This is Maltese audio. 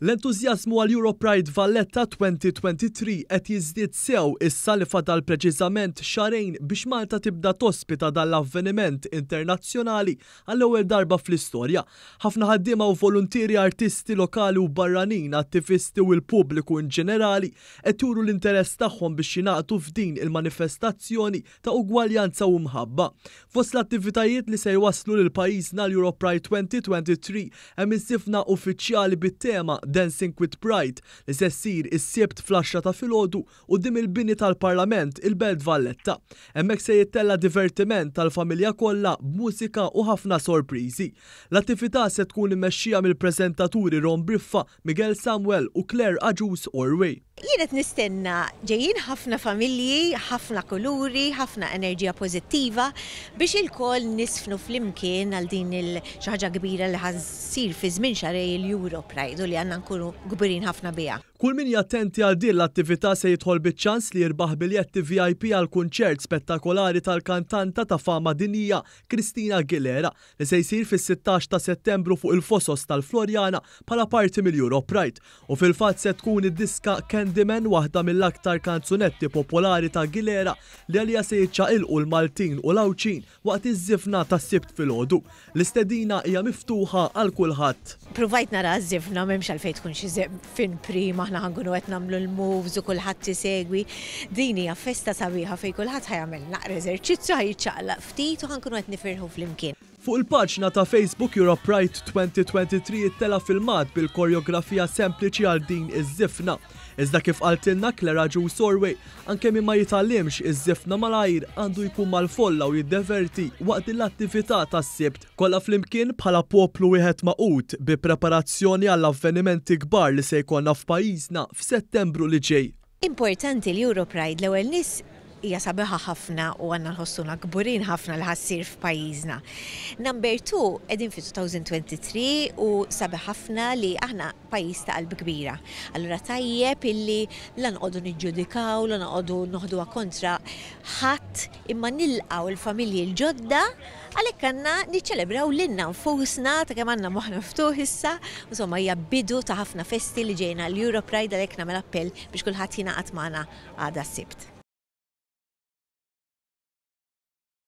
L-entużjażmu għal Europride Valletta 2023 qed jiżdied sew issa li fadal preċiżament xarejn biex Malta tibda tospita dan l-avveniment internazzjonali għall-ewwel darba fl-istorja. Ħafna ħaddiema u volontieri artisti lokali u barranin, attivisti u l-pubbliku in ġenerali qed juru l-interess tagħhom biex jingħaqdu f'din il-manifestazzjoni ta' ugwaljanza u mħabba. Fost l-attivitajiet li se jwasslu lil pajjiżna l-Europride 2023 hemm iż-żifna uffiċjali bit-tema Dancing with Pride li se ssir is-sibt fl-10 ta' filgħodu quddiem il-bini tal-Parlament il-Belt Valletta. Hemmhekk se jittella divertiment tal-familja kollha b'mużika u ħafna sorpriżi. L-attività se tkun immexxija mill-preżentaturi Ron Briffa, Miguel Samuel u Claire Aġus Orway. Jien qed nistenna ġejjin ħafna familji, ħafna kuluri, ħafna enerġija pożittiva biex il-koll nisfnu flimkien għal din xi ħaġa kbira li ħassir fi żmien xarej il-Europride u li għandna nkunu gburin ħafna biha. Kull min jattenti għal din l-attività se jidħol biċ-ċans li jirbaħ biljetti VIP għal kunċert spettakolari tal-kantanta ta' fama dinija Christina Aguilera li se jsir fis-16 ta' Settembru fuq il-Fosos tal-Florjana bħala parti mill-Europride. U fil-fatt se tkun id-diska Candyman, waħda mill-aktar kanzunetti popolari ta' Aguilera li għalija se jiċċaqilqu l-Maltin u l-Awċin waqt iż-żifna tas-sibt filgħodu. L-istedina hija miftuħa għal kulħadd. Provajt nara żifna m'hemmx għalfejn tkun xi fin prima aħna ħankunu qed nagħmlu l-moves u kulħadd isegwi. Din hija festa sabiħa fejn kulħadd ħajamel naqra eżerċizzju ħajċaqlaq ftit u ħankunu qed nifirħu flimkien. Fuq il-paġna ta' Facebook Europride 2023 ittela filmat bil-koreografija sempliċi għal din iż-żifna. Iżda kif qaltilna Claire Aġus Orway, anke min ma jitallimx iż-żifna malajr għandu jkun mal-folla u jiddeverti waqt l-attività tas-sibt kollha flimkien bħala poplu wieħed maqut bi preparazzjoni għall-avvenimenti kbar li se jkollna f'pajjiżna f'Settembru li ġej. Importanti l-Europride l-ewwel nies hija sabiħa ħafna u għandna nħossuna kburin ħafna li ħassir f'pajjiżna. Number 2 qegħdin fi 2023 u sabiħ ħafna li aħna pajjiż ta' qalb kbira. Allura tajjeb illi la nqogħdu niġġudikaw, la noqogħdu noħduha kontra ħadd imma nilqgħu l-familji l-ġodda għalhekk għandna niċċelebraw lilna nfusna ta' kemm għandna moħħna miftuħ issa, insomma hija bidu ta' ħafna festi li ġejna l-Europride għalhekk nagħmel appell biex kulħadd jingħaqad magħna għada s-sibt.